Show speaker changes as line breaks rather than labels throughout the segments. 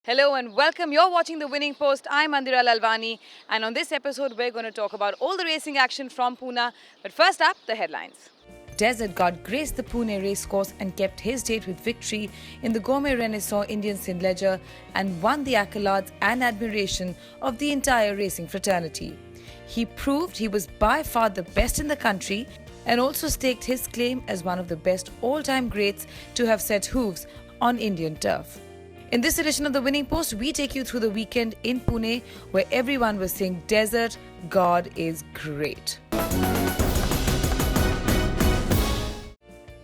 Hello and welcome. You're watching The Winning Post. I'm Mandira Lalwani, and on this episode, we're going to talk about all the racing action from Pune. But first up, the headlines. Desert God graced the Pune racecourse and kept his date with victory in the Gourmet Renaissance Indian St.Leger and won the accolades and admiration of the entire racing fraternity. He proved he was by far the best in the country and also staked his claim as one of the best all-time greats to have set hooves on Indian turf. In this edition of The Winning Post, we take you through the weekend in Pune where everyone was saying Desert God is great.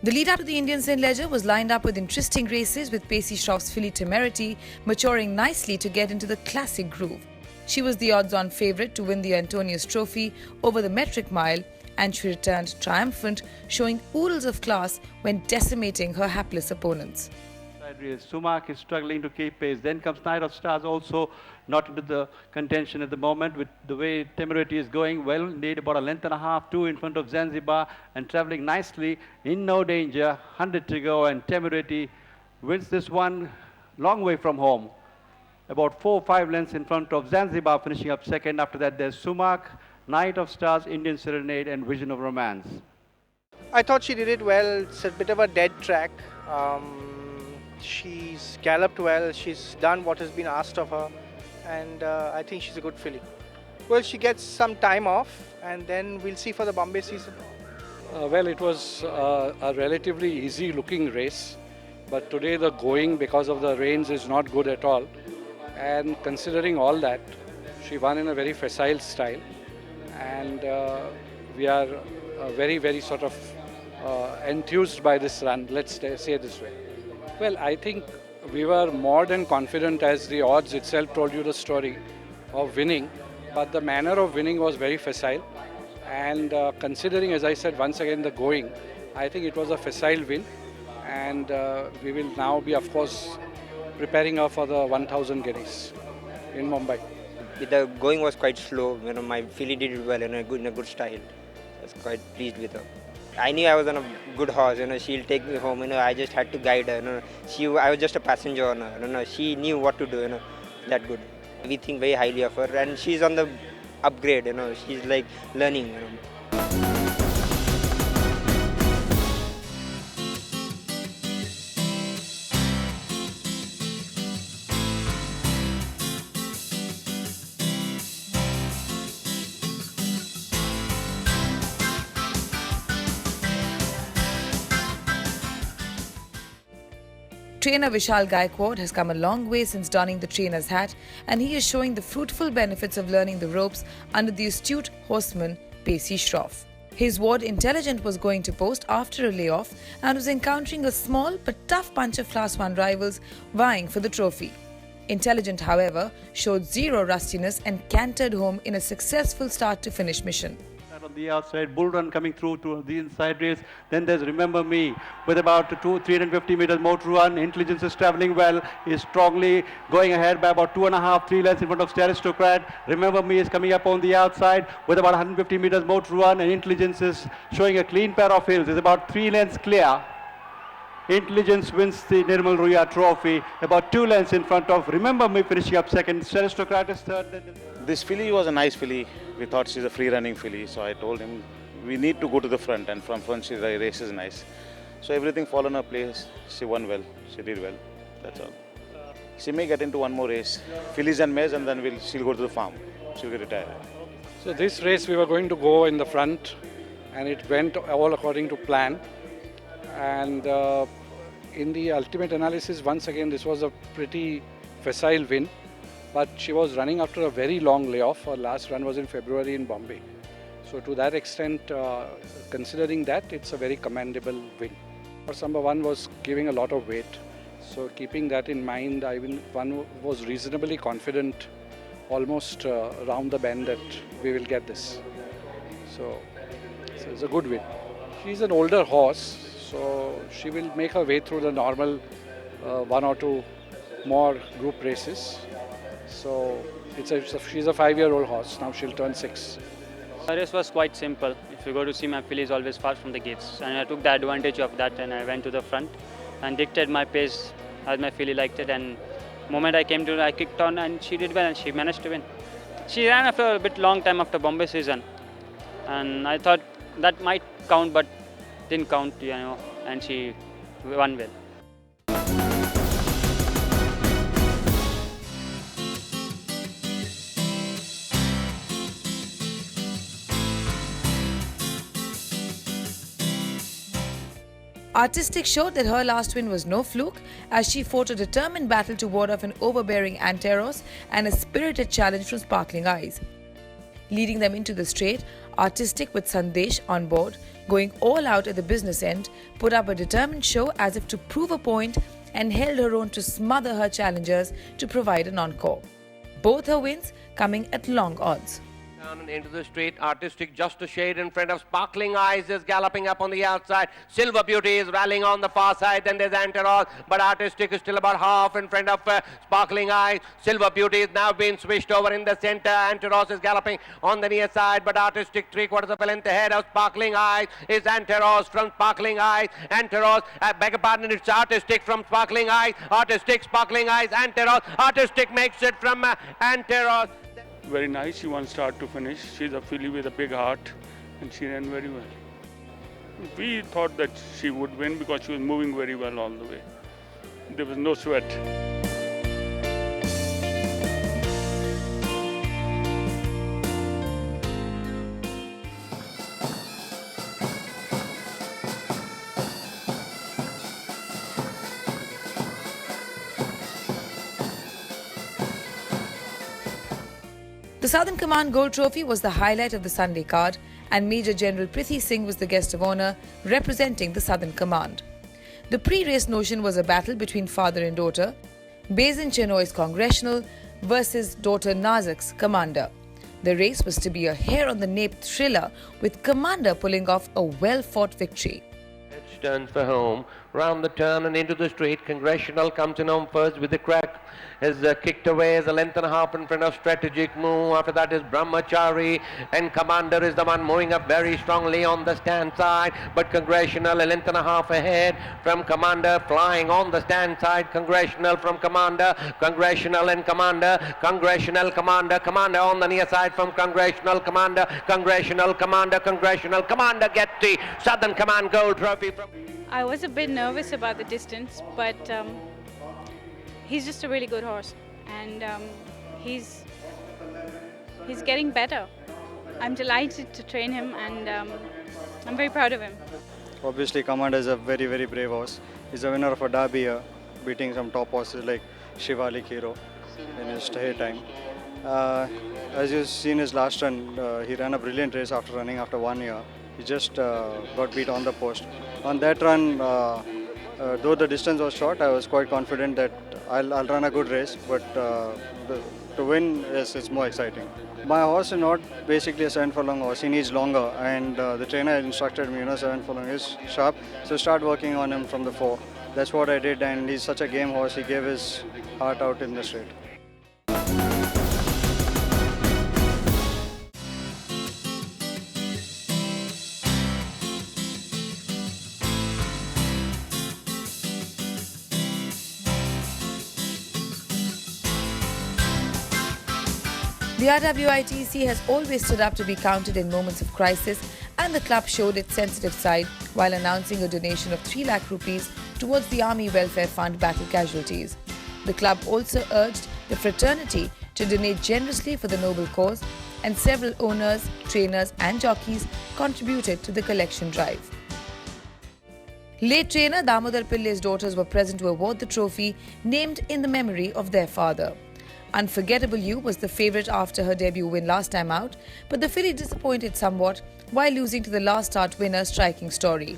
The lead up to the Indian St.Leger was lined up with interesting races, with Pacey Shroff's filly Temerity maturing nicely to get into the classic groove. She was the odds-on favourite to win the Antonius Trophy over the metric mile, and she returned triumphant, showing oodles of class when decimating her hapless opponents.
Sumak is struggling to keep pace. Then comes Night of Stars, also not into the contention at the moment. With the way Temerity is going, well, indeed, about a length and a half, two in front of Zanzibar, and travelling nicely, in no danger, 100 to go, and Temerity wins this one long way from home. About 4 or 5 lengths in front of Zanzibar, finishing up second. After that, there's Sumak, Night of Stars, Indian Serenade, and Vision of Romance.
I thought she did it well. It's a bit of a dead track. She's galloped well. She's done what has been asked of her, and I think she's a good filly. Well, she gets some time off, and then we'll see for the Bombay season.
It was a relatively easy looking race, but today the going because of the rains is not good at all. And considering all that, she won in a very facile style, and we are very sort of enthused by this run, let's say it this way. Well, I think we were more than confident, as the odds itself told you the story, of winning, but the manner of winning was very facile, and considering, as I said, once again the going, I think it was a facile win, and we will now be, of course, preparing her for the 1000 guineas in Mumbai.
The going was quite slow. My filly did it well in a good style. I was quite pleased with her. I knew I was on a good horse. She'll take me home. I just had to guide her. I was just a passenger on her. She knew what to do. That good. We think very highly of her, and she's on the upgrade. She's like learning.
Trainer Vishal Gaikwad has come a long way since donning the trainer's hat, and he is showing the fruitful benefits of learning the ropes under the astute horseman Pacey Shroff. His ward Intelligent was going to post after a layoff and was encountering a small but tough bunch of Class 1 rivals vying for the trophy. Intelligent, however, showed zero rustiness and cantered home in a successful start-to-finish mission.
On the outside, Bull Run coming through to the inside race. Then there's Remember Me with about 350 meters motor run. Intelligence is traveling well, is strongly going ahead by about 2.5, 3 lengths in front of Aristocrat. Remember Me is coming up on the outside with about 150 meters motor run, and Intelligence is showing a clean pair of hills. It's about 3 lengths clear. Intelligence wins the Nirmal Ruia trophy, about 2 lengths in front of Remember Me, finishing up second. Aristocrat is third.
This filly was a nice filly. We thought she's a free-running filly, so I told him we need to go to the front, and from front the race is nice. So everything fell in her place. She won well. She did well. That's all. She may get into one more race, fillies and mares, and then she'll go to the farm. She'll get retired.
So this race we were going to go in the front, and it went all according to plan. And in the ultimate analysis, once again, this was a pretty facile win. But she was running after a very long layoff. Her last run was in February in Bombay. So to that extent, considering that, it's a very commendable win. Horse number 1 was giving a lot of weight. So keeping that in mind, one was reasonably confident, almost around the bend, that we will get this. So it's a good win. She's an older horse, so she will make her way through the normal 1 or 2 more group races. So she's a 5-year-old horse. Now she'll turn 6.
The race was quite simple. If you go to see, my filly is always far from the gates, and I took the advantage of that, and I went to the front and dictated my pace as my filly liked it, and Moment I came to, I kicked on and she did well and she managed to win. She ran after a bit long time after Bombay season, and I thought that might count, but didn't count, and she won well.
Artistic showed that her last win was no fluke, as she fought a determined battle to ward off an overbearing Anteros and a spirited challenge from Sparkling Eyes. Leading them into the straight, Artistic with Sandesh on board, going all out at the business end, put up a determined show as if to prove a point and held her own to smother her challengers to provide an encore. Both her wins coming at long odds.
Down and into the straight, Artistic just a shade in front of Sparkling Eyes is galloping up on the outside. Silver Beauty is rallying on the far side. Then there's Anteros, but Artistic is still about half in front of Sparkling Eyes. Silver Beauty is now being switched over in the center. Anteros is galloping on the near side, but Artistic 3/4 of a length ahead of Sparkling Eyes is Anteros from Sparkling Eyes. Anteros, beg your pardon, it's Artistic from Sparkling Eyes. Artistic, Sparkling Eyes, Anteros. Artistic makes it from Anteros.
Very nice. She won start to finish. She's a filly with a big heart, and she ran very well. We thought that she would win because she was moving very well all the way. There was no sweat.
The Southern Command Gold Trophy was the highlight of the Sunday card, and Major General Prithi Singh was the guest of honour representing the Southern Command. The pre-race notion was a battle between father and daughter, Basin Chenoy's Congressional versus daughter Nazak's Commander. The race was to be a hair-on-the-nape thriller, with Commander pulling off a well-fought victory.
Turns for home, round the turn and into the straight. Congressional comes in home first with the crack, is kicked away as a length and a half in front of Strategic Move. After that is Brahmachari, and Commander is the one moving up very strongly on the stand side, but Congressional a length and a half ahead from Commander, flying on the stand side. Congressional from Commander, Congressional and Commander, Congressional, Commander, Commander on the near side from Congressional, Commander, Congressional, Commander, Congressional, Commander gets the Southern Command Gold Trophy from...
I was a bit nervous about the distance, but he's just a really good horse, and he's getting better. I'm delighted to train him, and I'm very proud of him.
Obviously, Commander is a very, very brave horse. He's a winner of a derby here, beating some top horses like Shivalik Hero in his time. As you've seen his last run, he ran a brilliant race after running after 1 year. He just got beat on the post. On that run, though the distance was short, I was quite confident that I'll run a good race, but to win, yes, it's more exciting. My horse is not basically a 7 furlong horse. He needs longer, and the trainer instructed me, 7 furlong is sharp, so start working on him from the 4. That's what I did, and he's such a game horse. He gave his heart out in the straight.
The RWITC has always stood up to be counted in moments of crisis, and the club showed its sensitive side while announcing a donation of 3 lakh rupees towards the Army Welfare Fund battle casualties. The club also urged the fraternity to donate generously for the noble cause, and several owners, trainers and jockeys contributed to the collection drive. Late trainer Damodar Pillai's daughters were present to award the trophy, named in the memory of their father. Unforgettable You was the favourite after her debut win last time out, but the filly disappointed somewhat while losing to the last start winner Striking Story.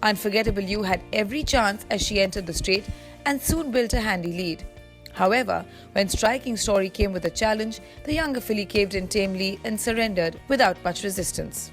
Unforgettable You had every chance as she entered the straight and soon built a handy lead. However, when Striking Story came with a challenge, the younger filly caved in tamely and surrendered without much resistance.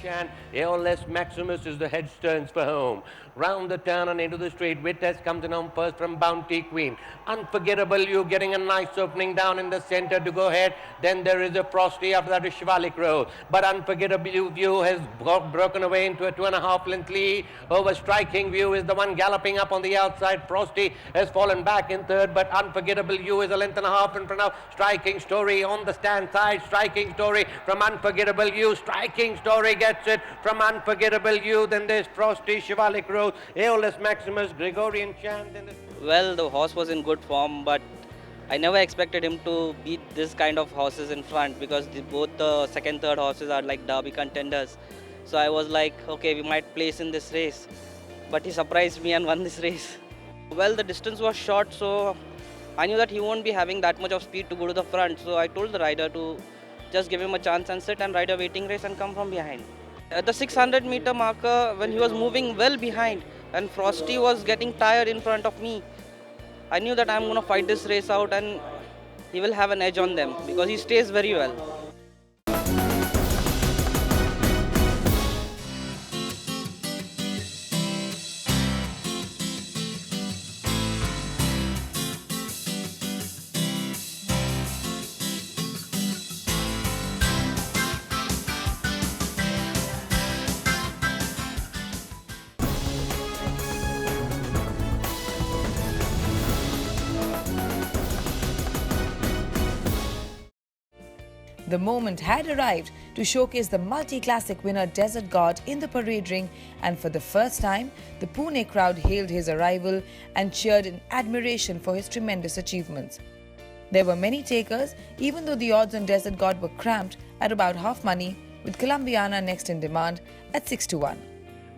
Chan, Aeolus Maximus is the headstones for home. Round the turn and into the straight, Vitesse comes in home first from Bounty Queen. Unforgettable You getting a nice opening down in the center to go ahead. Then there is a Frosty, after that is Shivalik Road. But Unforgettable View has broken away into a 2.5 length lead over Striking View is the one galloping up on the outside. Frosty has fallen back in third, but Unforgettable You is a length and a half in front of Striking Story on the stand side. Striking Story from Unforgettable You. Striking Story gets it from Unforgettable You. Then there's Frosty, Shivalik Road, Aeolus Maximus, Gregorian Chant.
Well, the horse was in good form, but I never expected him to beat this kind of horses in front because both the second, third horses are like Derby contenders. So I was like, okay, we might place in this race. But he surprised me and won this race. Well, the distance was short, so I knew that he won't be having that much of speed to go to the front. So I told the rider to just give him a chance and sit and ride a waiting race and come from behind. At the 600-meter marker, when he was moving well behind and Frosty was getting tired in front of me, I knew that I'm going to fight this race out and he will have an edge on them because he stays very well.
The moment had arrived to showcase the multi-classic winner Desert God in the parade ring, and for the first time, the Pune crowd hailed his arrival and cheered in admiration for his tremendous achievements. There were many takers, even though the odds on Desert God were cramped at about half money, with Columbiana next in demand at 6-1.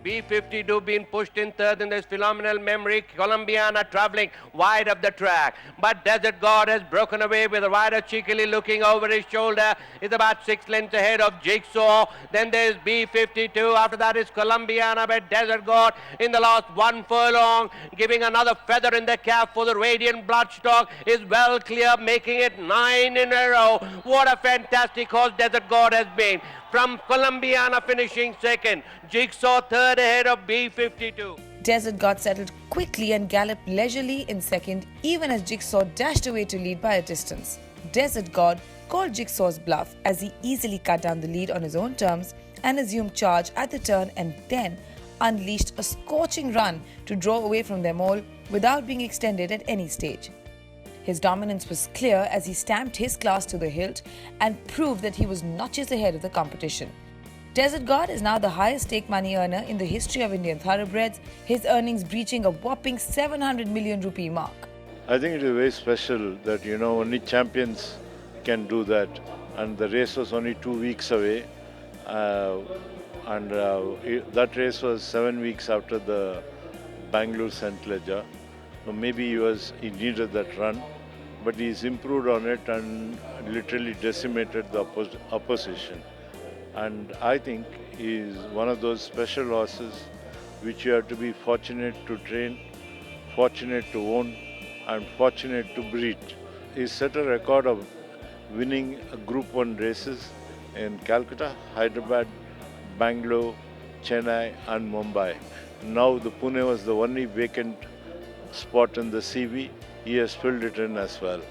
B52 being pushed in third in this phenomenal memory. Columbiana travelling wide of the track. But Desert God has broken away with a rider cheekily looking over his shoulder. It's about 6 lengths ahead of Jigsaw. Then there's B52. After that is Columbiana. But Desert God in the last 1 furlong, giving another feather in the cap for the Radiant Bloodstock, is well clear, making it 9 in a row. What a fantastic horse Desert God has been. From Columbiana finishing second, Jigsaw third ahead of B52.
Desert God settled quickly and galloped leisurely in second, even as Jigsaw dashed away to lead by a distance. Desert God called Jigsaw's bluff as he easily cut down the lead on his own terms and assumed charge at the turn, and then unleashed a scorching run to draw away from them all without being extended at any stage. His dominance was clear as he stamped his class to the hilt and proved that he was notches ahead of the competition. Desert God is now the highest stake money earner in the history of Indian thoroughbreds, his earnings breaching a whopping 700 million rupee mark.
I think it is very special that, only champions can do that. And the race was only 2 weeks away. That race was 7 weeks after the Bangalore St.Leger. Maybe he needed that run, but he's improved on it and literally decimated the opposition. And I think he's one of those special horses which you have to be fortunate to train, fortunate to own, and fortunate to breed. He set a record of winning Group 1 races in Calcutta, Hyderabad, Bangalore, Chennai, and Mumbai. Now the Pune was the only vacant spot in the CV. He has filled it in as well.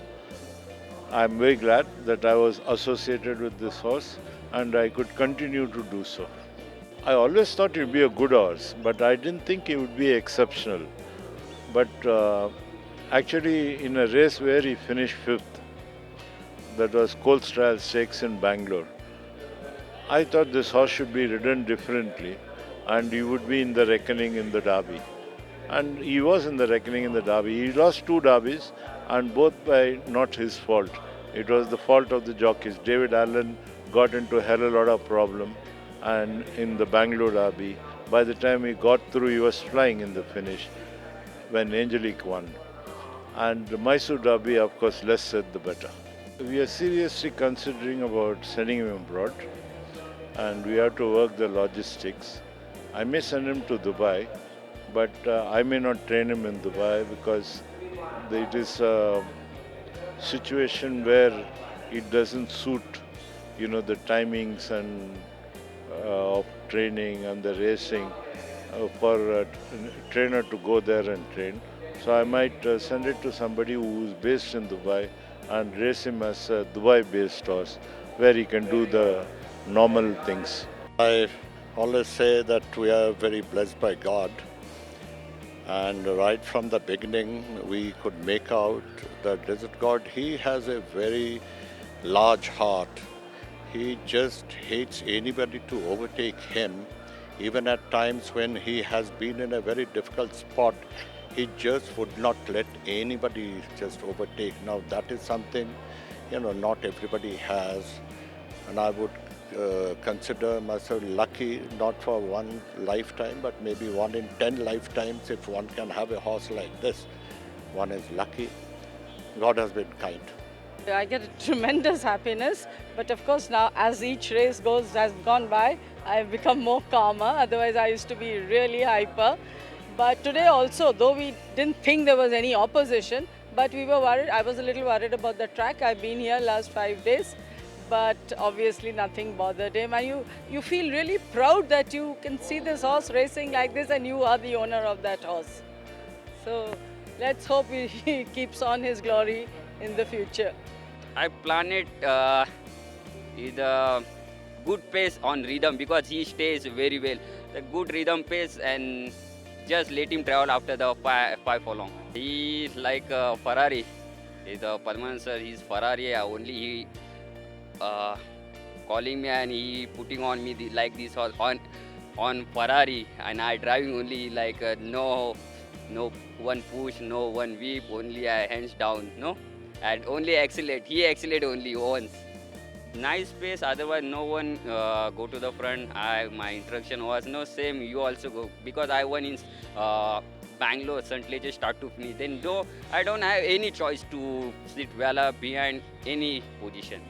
I'm very glad that I was associated with this horse and I could continue to do so. I always thought he would be a good horse, but I didn't think he would be exceptional. But actually, in a race where he finished 5th, that was Coles Trial Stakes in Bangalore, I thought this horse should be ridden differently and he would be in the reckoning in the Derby. And he was in the reckoning in the Derby. He lost 2 Derbies, and both by not his fault. It was the fault of the jockeys. David Allen got into a hell of a lot of problem, and in the Bangalore Derby, by the time he got through, he was flying in the finish when Angelique won. And the Mysore Derby, of course, less said the better. We are seriously considering about sending him abroad, and we have to work the logistics. I may send him to Dubai, but I may not train him in Dubai because it is a situation where it doesn't suit, the timings and of training and the racing for a trainer to go there and train. So I might send it to somebody who is based in Dubai and race him as a Dubai-based horse, where he can do the normal things.
I always say that we are very blessed by God. And right from the beginning, we could make out the desert god. He has a very large heart. He just hates anybody to overtake him. Even at times when he has been in a very difficult spot, he just would not let anybody just overtake. Now that is something, not everybody has. And I would consider myself lucky, not for one lifetime, but maybe 1 in 10 lifetimes. If one can have a horse like this, one is lucky. God has been kind.
I get a tremendous happiness, but of course now as each race has gone by, I've become more calmer. Otherwise I used to be really hyper. But today also, though we didn't think there was any opposition, but we were worried. I was a little worried about the track. I've been here last 5 days, but obviously nothing bothered him. And you feel really proud that you can see this horse racing like this and you are the owner of that horse. So let's hope he keeps on his glory in the future.
I plan it with a good pace on rhythm because he stays very well. The good rhythm pace and just let him travel after the 5 furlong. He is like a Ferrari. The Padman sir is Ferrari. Only he calling me and he putting on me like this on Ferrari, and I driving only like no one push, no one whip, only hands down, no, and only accelerate. He accelerate only once. Nice pace, otherwise no one go to the front. My instruction was no, same you also go, because I won in Bangalore, St.Leger start to finish. Then though I don't have any choice to sit well up behind any position.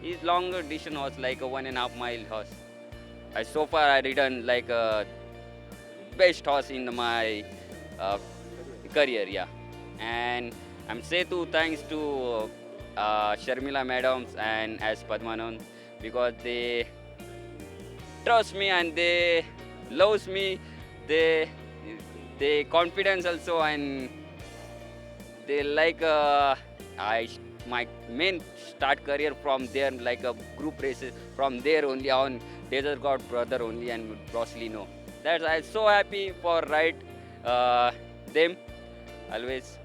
His longer distance was like a 1.5 mile horse. So far I ridden like a best horse in my career, yeah. And I'm say to thanks to Sharmila madams and as Padmanand, because they trust me and they loves me, they confidence also, and they like my main start career from there, like a group races from there only on Desert God brother only and Roslino. That's I'm so happy for ride them always.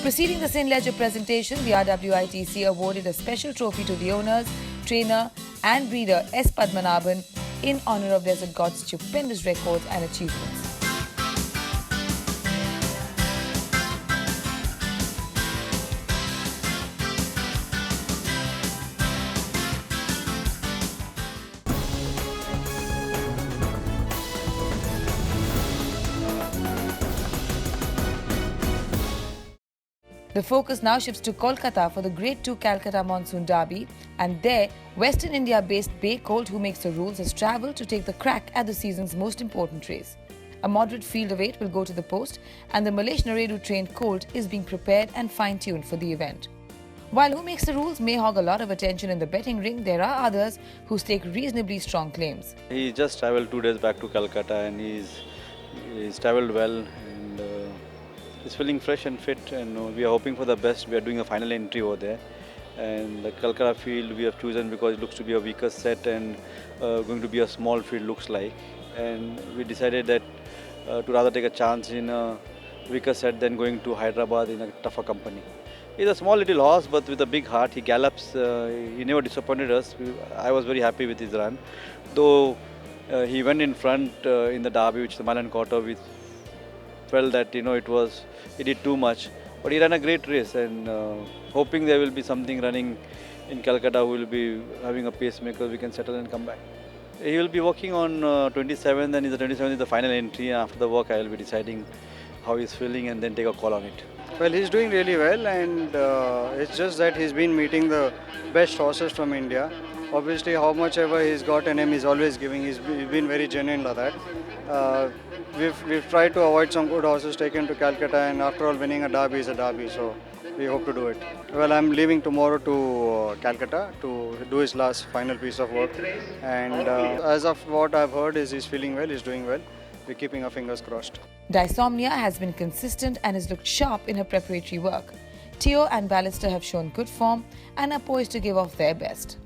Preceding the St.Leger presentation, the RWITC awarded a special trophy to the owners, trainer and breeder S. Padmanabhan in honor of Desert God's stupendous records and achievements. The focus now shifts to Kolkata for the Grade 2 Calcutta Monsoon Derby, and there, Western India-based Bay Colt, who makes the rules, has travelled to take the crack at the season's most important race. A moderate field of 8 will go to the post, and the Malaysian Naredu-trained colt is being prepared and fine-tuned for the event. While Who Makes the Rules may hog a lot of attention in the betting ring, there are others who stake reasonably strong claims.
He just travelled 2 days back to Calcutta, and he's travelled well. He's feeling fresh and fit, and we are hoping for the best. We are doing a final entry over there, and the Calcutta field we have chosen because it looks to be a weaker set and going to be a small field looks like, and we decided that to rather take a chance in a weaker set than going to Hyderabad in a tougher company. He's a small little horse but with a big heart. He gallops, he never disappointed us. I was very happy with his run, though he went in front in the Derby, which the mile and quarter. We felt that he did too much, but he ran a great race, and hoping there will be something running in Calcutta. We will be having a pacemaker, we can settle and come back. He will be working on 27th, and the 27th is the final entry. After the work I will be deciding how he's feeling and then take a call on it.
Well, he's doing really well, and it's just that he's been meeting the best horses from India. Obviously, how much ever he's got in him, he's always giving. He's been very genuine like that. We've tried to avoid some good horses taken to Calcutta, and after all, winning a derby is a derby. So we hope to do it. Well, I'm leaving tomorrow to Calcutta to do his last final piece of work. And as of what I've heard, is he's feeling well, he's doing well. We're keeping our fingers crossed.
Dysomnia has been consistent and has looked sharp in her preparatory work. Teo and Ballister have shown good form and are poised to give off their best.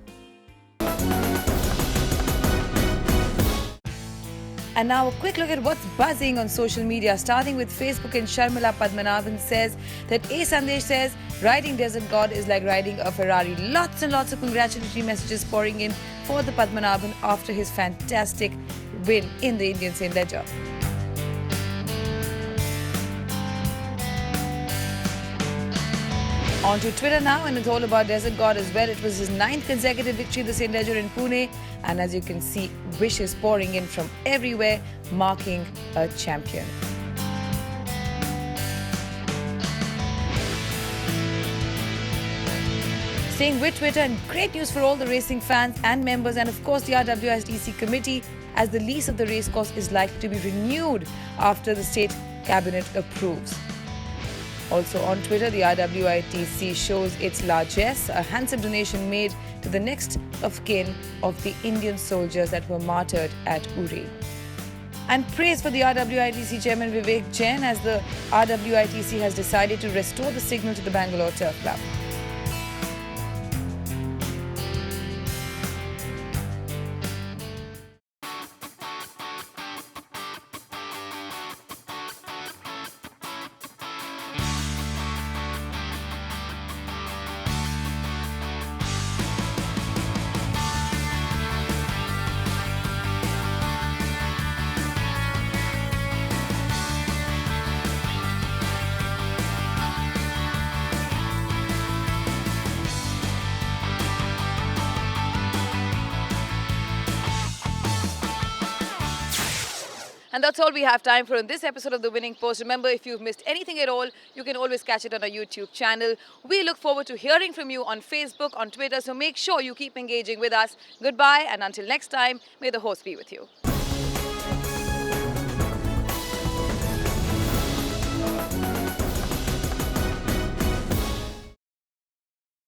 And now a quick look at what's buzzing on social media, starting with Facebook. And Sharmila Padmanabhan says that A. Sandesh says, riding Desert God is like riding a Ferrari. Lots and lots of congratulatory messages pouring in for the Padmanabhan after his fantastic win in the Indian St.Leger. On to Twitter now, and it's all about Desert God as well. It was his 9th consecutive victory in the St.Leger in Pune, and as you can see, wishes pouring in from everywhere, marking a champion. Staying with Twitter, and great news for all the racing fans and members, and of course the RWITC committee, as the lease of the racecourse is likely to be renewed after the state cabinet approves. Also on Twitter, the RWITC shows its largesse, a handsome donation made to the next of kin of the Indian soldiers that were martyred at Uri. And praise for the RWITC chairman Vivek Jain, as the RWITC has decided to restore the signal to the Bangalore Turf Club. And that's all we have time for in this episode of The Winning Post. Remember, if you've missed anything at all, you can always catch it on our YouTube channel. We look forward to hearing from you on Facebook, on Twitter, so make sure you keep engaging with us. Goodbye, and until next time, may the horse be with you.